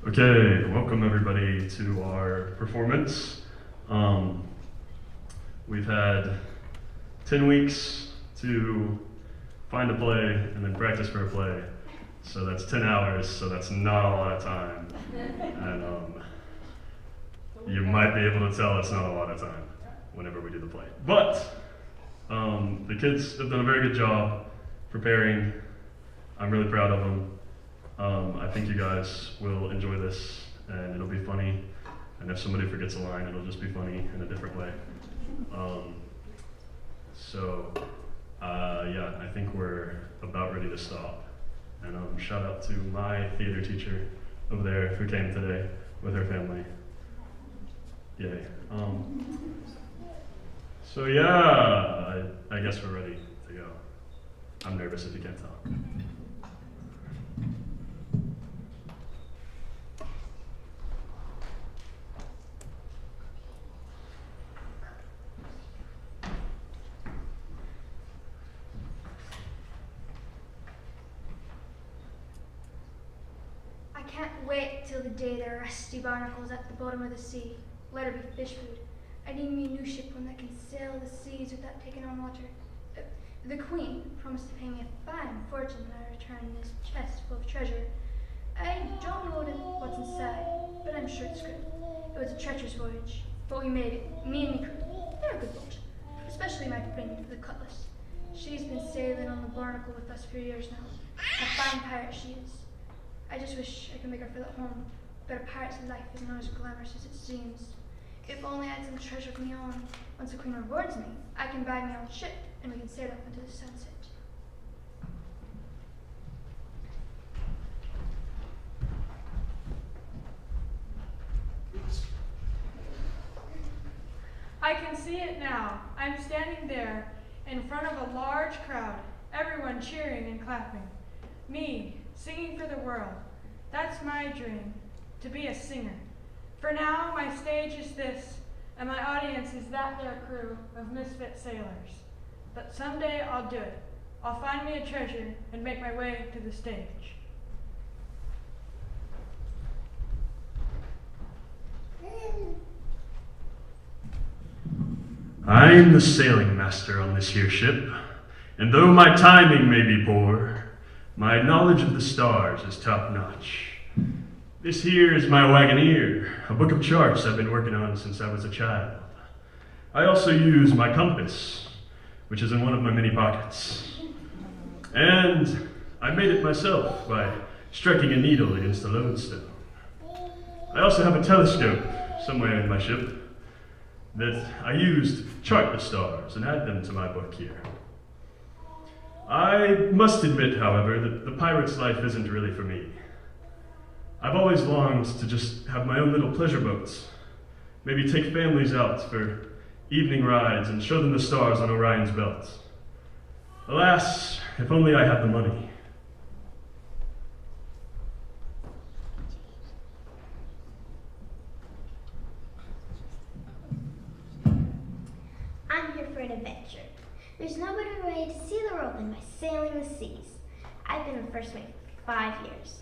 Okay, welcome everybody to our performance. We've had 10 weeks to find a play and then practice for a play. So that's 10 hours, so that's not a lot of time. And you might be able to tell it's not a lot of time whenever we do the play. But the kids have done a very good job preparing. I'm really proud of them. I think you guys will enjoy this, and it'll be funny. And if somebody forgets a line, it'll just be funny in a different way. Yeah, I think we're about ready to stop. And shout out to my theater teacher over there who came today with her family. Yay. I guess we're ready to go. I'm nervous if you can't tell. I can't wait till the day there are rusty barnacles at the bottom of the sea. Let her be fish food. I need me a new ship, one that can sail the seas without taking on water. The Queen promised to pay me a fine fortune when I return this chest full of treasure. I don't know what's inside, but I'm sure it's good. It was a treacherous voyage, but we made it. Me and me crew. They're a good boat, especially my queen, the Cutlass. She's been sailing on the Barnacle with us for years now. A fine pirate she is. I just wish I could make her feel at home, but a pirate's life is not as glamorous as it seems. If only I had some treasure of me own. Once the Queen rewards me, I can buy me own ship, and we can sail off into the sunset. I can see it now. I'm standing there in front of a large crowd, everyone cheering and clapping. Me, singing for the world. That's my dream, to be a singer. For now, my stage is this, and my audience is that there crew of misfit sailors. But someday I'll do it. I'll find me a treasure and make my way to the stage. I'm the sailing master on this here ship, and though my timing may be poor, my knowledge of the stars is top-notch. This here is my Wagoneer, a book of charts I've been working on since I was a child. I also use my compass, which is in one of my many pockets. And I made it myself by striking a needle against a lodestone. I also have a telescope somewhere in my ship that I used to chart the stars and add them to my book here. I must admit, however, that the pirate's life isn't really for me. I've always longed to just have my own little pleasure boats, maybe take families out for evening rides and show them the stars on Orion's belt. Alas, if only I had the money. I'm here for an adventure. There's no better way to see the world than by sailing the seas. I've been in first mate for 5 years.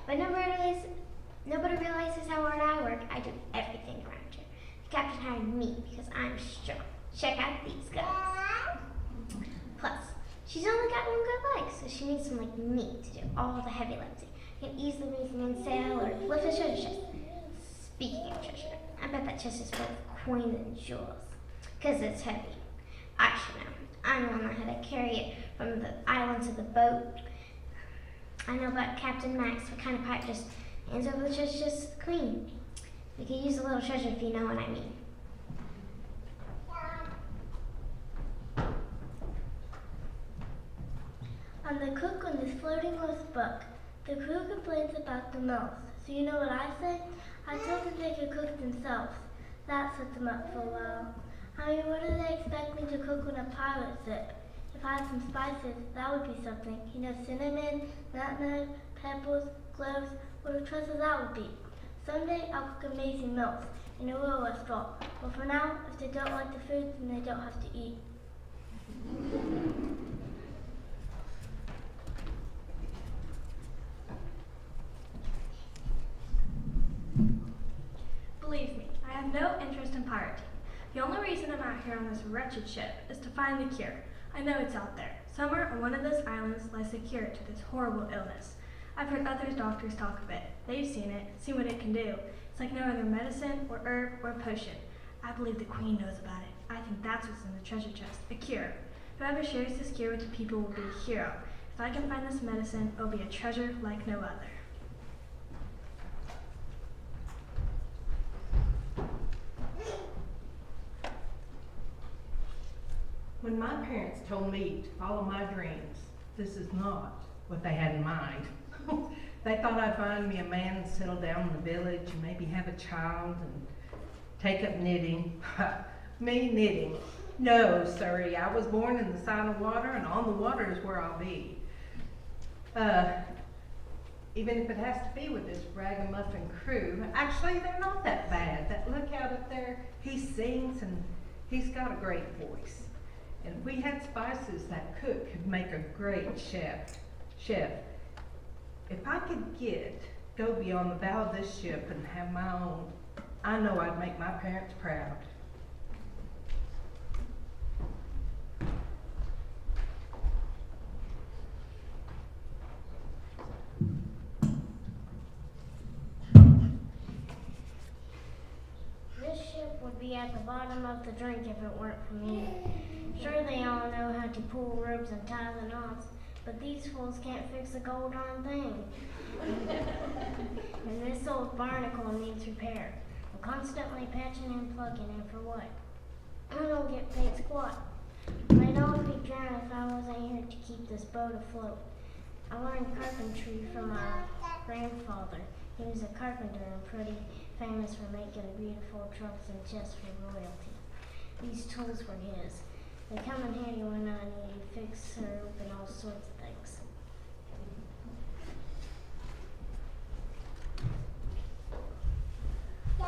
But nobody realizes how hard I work. I do everything around here. The captain hired me because I'm strong. Check out these guys. Plus, she's only got one good leg, so she needs someone like me to do all the heavy lifting. You can easily raise the mainsail or lift a treasure chest. Speaking of treasure, I bet that chest is full of coins and jewels. Because it's heavy. I should know. I'm the one that had to carry it from the island to the boat. I know about Captain Max, what kind of pirate just hands over the treasure chest to the Queen. We could use a little treasure if you know what I mean. I'm the cook on this floating horse book. The crew complains about the mouth. So you know what I say? I told them they could cook themselves. That set them up for a while. I mean, what do they expect me to cook on a pirate ship? If I had some spices, that would be something. You know, cinnamon, nutmeg, peppers, cloves. What a treasure that would be. Someday I'll cook amazing meals in a real restaurant. But for now, if they don't like the food, then they don't have to eat. here on this wretched ship is to find the cure. I know it's out there. Somewhere on one of those islands lies the cure to this horrible illness. I've heard other doctors talk of it. They've seen it, seen what it can do. It's like no other medicine or herb or potion. I believe the Queen knows about it. I think that's what's in the treasure chest, a cure. Whoever shares this cure with the people will be a hero. If I can find this medicine, it will be a treasure like no other. When my parents told me to follow my dreams, this is not what they had in mind. They thought I'd find me a man and settle down in the village and maybe have a child and take up knitting. Me knitting. No, sirree, I was born in the sign of water, and on the water is where I'll be. Even if it has to be with this ragamuffin crew. Actually, they're not that bad. That lookout up there, he sings and he's got a great voice. And if we had spices, that cook could make a great chef. If I could go beyond the bow of this ship and have my own, I know I'd make my parents proud. This ship would be at the bottom of the drink if it weren't for me. Sure, they all know how to pull ropes and tie the knots, but these fools can't fix a gold darn thing. And this old barnacle needs repair. I'm constantly patching and plugging, and for what? I don't get paid squat. I'd all be drowned if I wasn't here to keep this boat afloat. I learned carpentry from my grandfather. He was a carpenter and pretty famous for making beautiful trucks and chests for royalty. These tools were his. They come in handy when I need to fix or open all sorts of things. The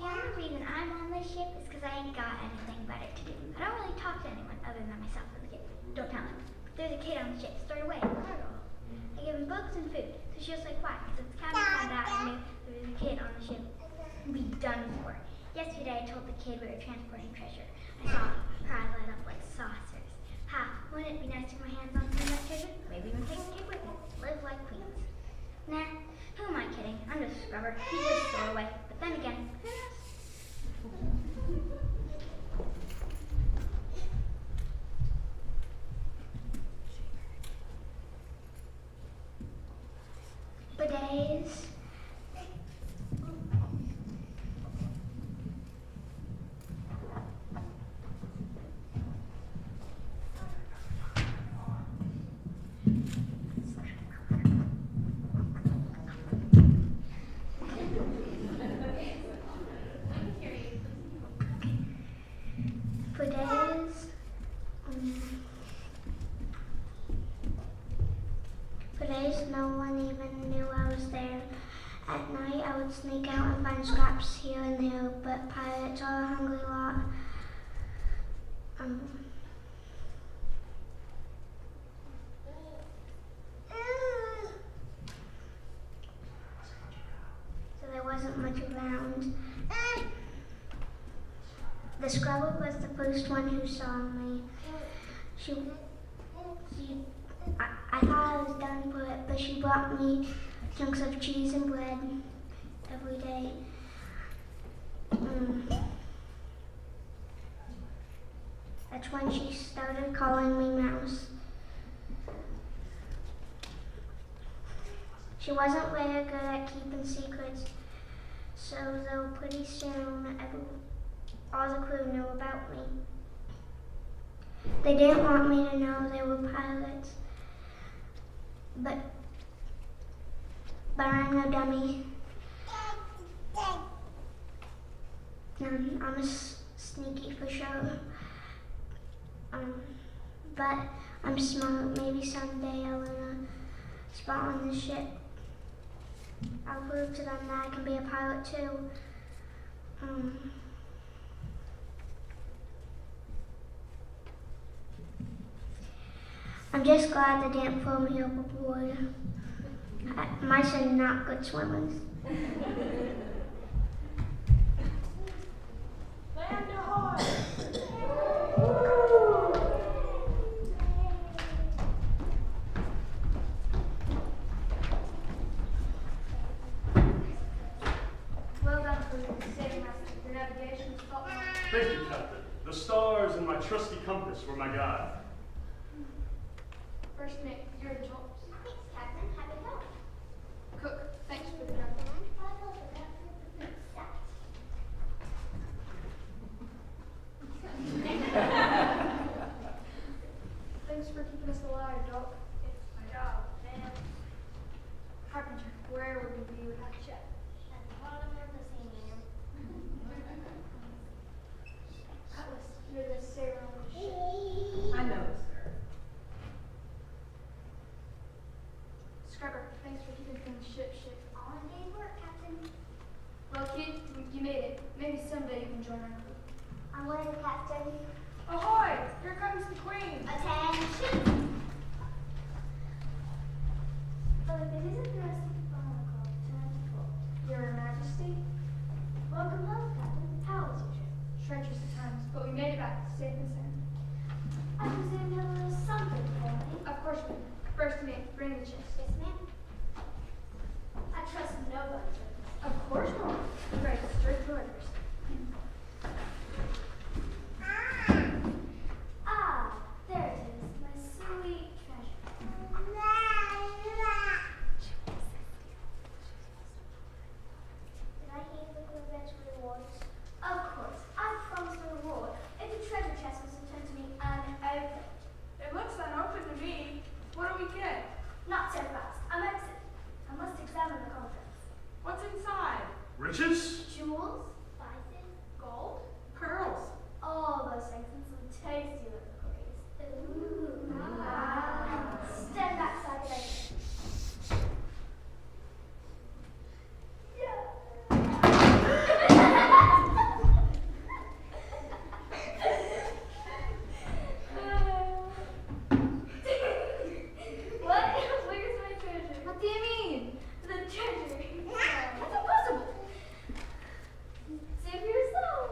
only reason I'm on this ship is because I ain't got anything better to do. I don't really talk to anyone other than myself and the kid. Don't tell him. There's a kid on the ship. Start away. I give him books and food, so she'll stay quiet. Because if the captain found out I knew there was a kid on the ship, we'd be done for. Yesterday I told the kid we were transporting treasure. I saw her eyes light up like saucers. Ha! Wouldn't it be nice to get my hands on some of that treasure? Maybe even take the kid with me. Live like queens. Nah, who am I kidding? I'm just a scrubber. He's just a stowaway. But then again, who knows? Bidets. Bidets. Bidets, no one even knew I was there. At night, I would sneak out and find scraps here and there, but pirates are a hungry lot. So there wasn't much around. The scrubber was the first one who saw me. I thought I was done for it, but she brought me chunks of cheese and bread every day. That's when she started calling me Mouse. She wasn't very good at keeping secrets, so though pretty soon all the crew knew about me. They didn't want me to know they were pirates, but I'm no dummy. I'm sneaky for sure. But I'm smart. Maybe someday I'll earn a spot on the ship. I'll prove to them that I can be a pilot too. I'm just glad they didn't throw me overboard. Mice are not good swimmers. The stars and my trusty compass were my guide. First mate, you're a jolt. Thanks, Captain. Happy to help. Cook, thanks for the dinner. Thanks for keeping us alive, Doc. It's my job, man. Carpenter, where would we be without you? At the bottom of the sea, man. Atlas, you're the sailor on the ship. I know, sir. Scrubber, thanks for keeping things ship. All in day's work, Captain. Well, kid, you made it. Maybe someday you can join our crew. I'm ready, Captain. Ahoy! Here comes the Queen. Attention! Oh, if it isn't the rest of the barnacle, turn to full. Your Majesty? Welcome home, Captain. How was your trip? Treacherous at times, but we made it back safe and sound. I presume you have a little something for me. Of course we do. First mate, bring the chest. Yes, ma'am. I trust nobody. Of course not. Right, straight to orders. Ah, there it is, my sweet treasure. Did I hear the crew bench rewards? Of course, I promised a reward if the treasure chest was returned to me unopened. It looks unopened to me. What do we get? Not so fast. I'm exit. I must examine the contents. What's inside? Riches? Jewels, spices, gold, Pearls. all those things and some tasty little cookies. Ooh. Stand back so I can open it. What? Where's my treasure? What do you mean? The treasure. That's impossible. See for yourself.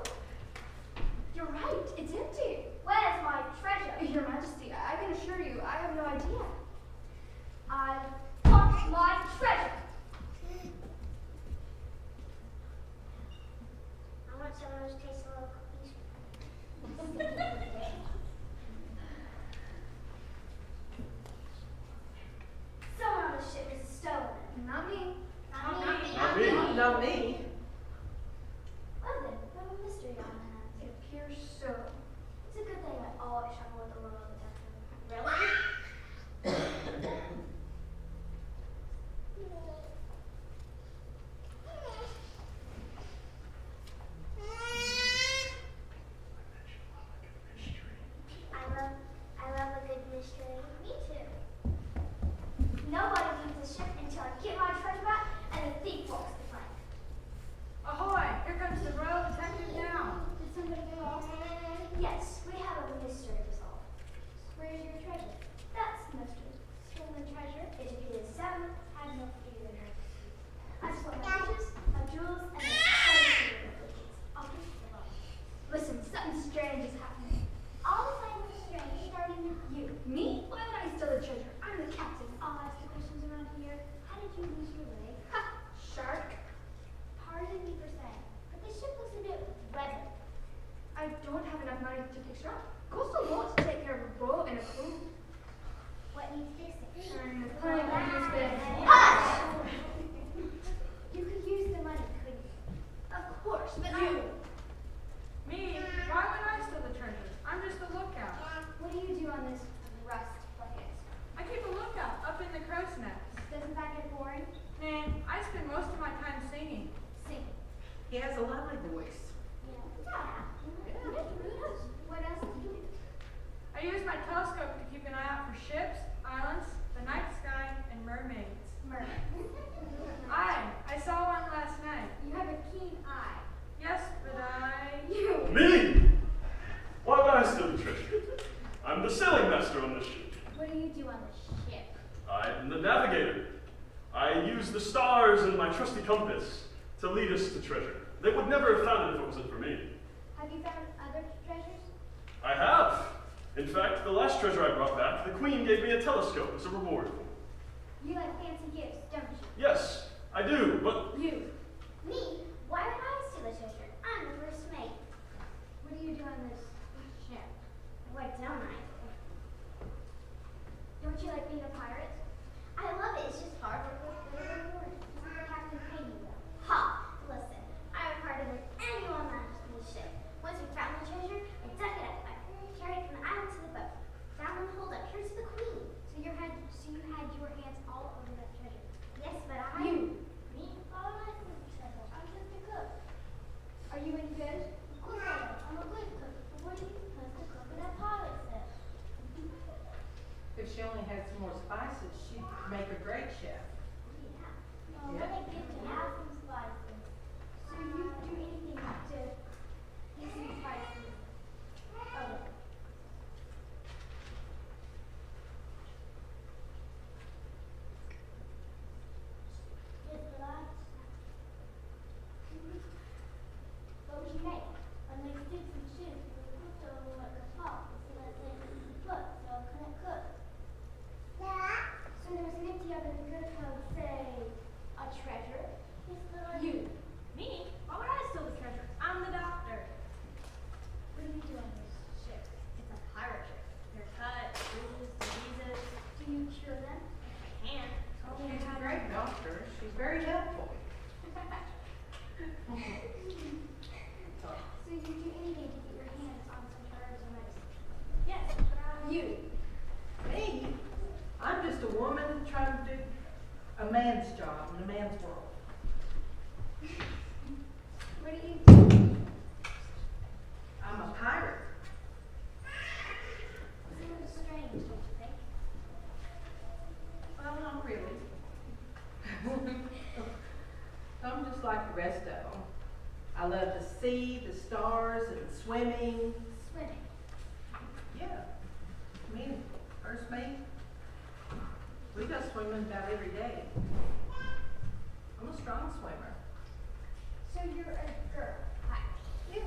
You're right. It's empty. Where's my treasure? Your Majesty, I can assure you, I have no idea. I want my treasure. I want some of those tasty little cookies. Someone on the ship has stolen it. Not me. Not me. Not me. Not me. Well then, we have a mystery on our hands. It appears so. It's a good thing I always travel with a little detective. Really? I love a good mystery. Me too. Nobody leaves the ship until I get my treasure back and the thief walks the plank. Ahoy! Here comes the Royal Detective now. Did somebody get lost? Yes, we have a mystery to solve. Where's your treasure? That's the mystery. Stolen treasure. It appears seven. Had no fear in her. I stole my riches, my jewels, and my tasty little cookies. I'll give you the bottom. Listen, something strange is happening. All the time with strange, starting with you. Me? Why would I steal the treasure? I'm the captain. I'll ask the questions around here. How did you lose your leg? Ha! Shark? Pardon me for saying, but the ship looks a bit weathered. I don't have enough money to fix her up. Costs a lot to take care of a boat and a crew. What needs fixing? The plane is big. Hush! You could use the money, couldn't you? Of course, but You. Me? Why would I steal the treasure? I'm just a lookout. What do you do on this rust bucket? I keep a lookout up in the crow's nest. Doesn't that get boring? Man, I spend most of my time singing. Sing. He has a lovely voice. What else do you do? I use my telescope to keep an eye out for ships, islands, the night sky, and mermaids. I saw one last night. You have a keen eye. Yes, but I... You! Me? Why would I steal the treasure? I'm the sailing master on this ship. What do you do on the ship? I'm the navigator. I use the stars and my trusty compass to lead us to treasure. They would never have found it if it wasn't for me. Have you found other treasures? I have. In fact, the last treasure I brought back, the Queen gave me a telescope as a reward. You like fancy gifts, don't you? Yes, I do, but You. Me? Why would I steal the treasure? I'm the first mate. What do you do on this job in a man's world. What do you do? I'm a pirate. Seems strange, don't you think? Well, not really. I'm just like the rest of them. I love the sea, the stars, and swimming. Swimming. Yeah. Me and first mate, we go swimming about every day. I'm a strong swimmer. So you're a girl. Hi. You.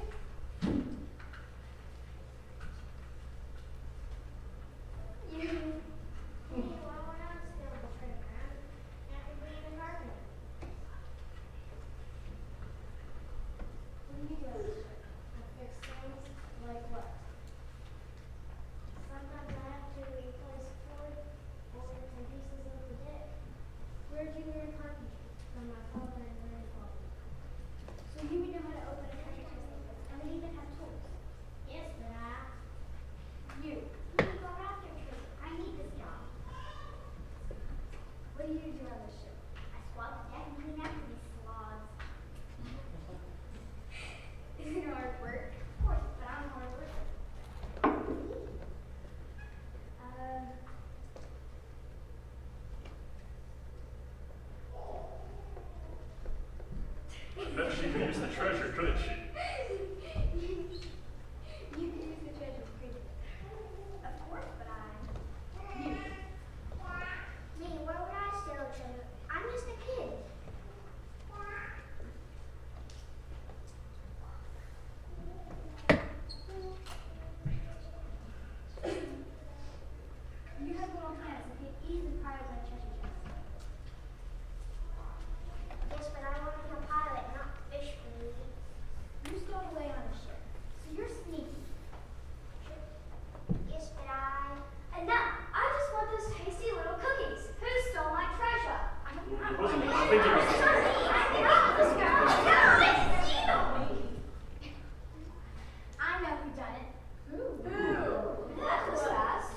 Hey, well, we're not still in the training ground. After being in Harvard. What do you do on the ship? I fix things. Like what? Sometimes I have to replace boards and pieces of the deck. Where'd you learn carpentry? From my father and grandfather. So you would know how to open a treasure chest and would even have tools? Yes, but you go after treasure. I need this job. What do you do on the ship? I swab the deck and clean after these sloths. Isn't it hard work? Of course, but I'm a hard worker. I bet she could use the treasure, couldn't she? You can use the treasure pretty. Of course, but Me, why would I steal a treasure? I'm just a kid. You have little hands and can easily pile my treasure chest. Yes, but I want to be a pilot, not fish food. You stowed away on a ship, so you're sneaky. Yes, but Enough! I just want those tasty little cookies. Who stole my treasure? I think it was. I know who done it. Who? That was fast.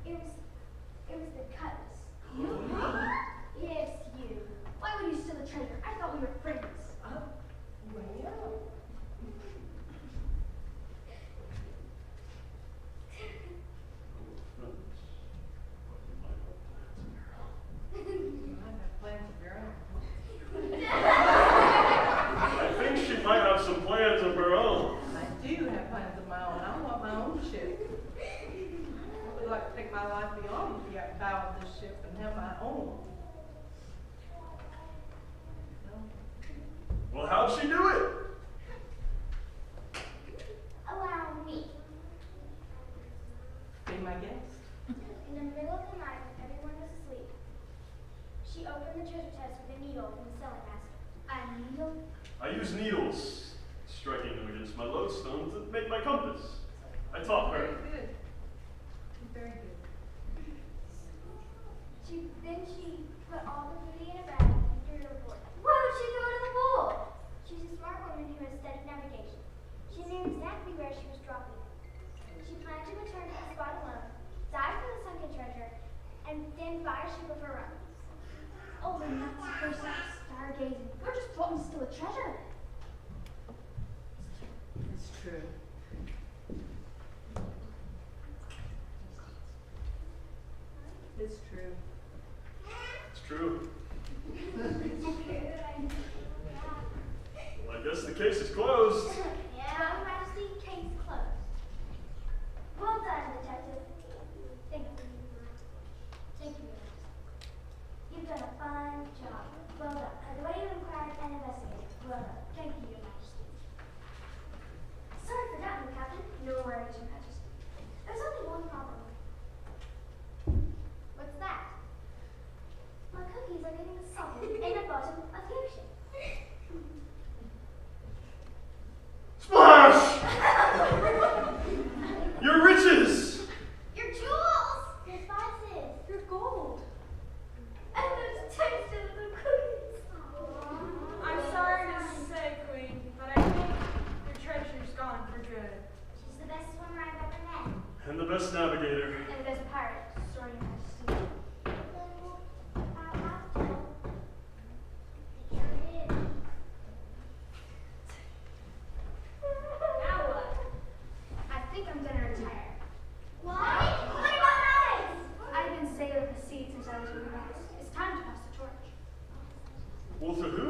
It was the Cutlass. Yes, you. Why would you steal the treasure? I thought we were friends. Well, you might have plans of your own. I think she might have some plans of her own. I do have plans of my own. I want my own ship. I would like to take my life beyond the bow of this ship and have my own. Well, how'd she do it? allow me. Be my guest. In the middle of the night when everyone was asleep, she opened the treasure chest with a needle from the sewing master. A needle? I use needles, striking them against my lodestone to make my compass. I taught Very her. good. Very good. Then she put all the booty in a bag and threw it overboard. Why would she throw it in the pool? She's a smart woman who has studied navigation. She knew exactly where she was dropping it. She planned to return to the spot alone, dive for the sunken treasure, and then buy a ship of her own. Oh, we're not supposed to have stargazing. We're just floating to steal a treasure. It's true. It's true. It's true. Well, I guess the case is closed. Yeah, Your Majesty, case closed. Well done, Detective. Thank you. Thank you, Your Majesty. You've done a fine job. Well done. As the way you inquired and investigated. Well done. Thank you, Your Majesty. Sorry for doubting you, Captain. No worries, Your Majesty. There's only one problem. What's that? My cookies are getting soggy in the bottom of the ocean. Splash! Your riches! Your jewels! Your spices! Your gold. And those tasty little cookies! I'm sorry to say, Queen, but I think your treasure's gone for good. She's the best swimmer I've ever met. And the best navigator. And there's a pirate. Sorry, Your Majesty. Then how Well, to whom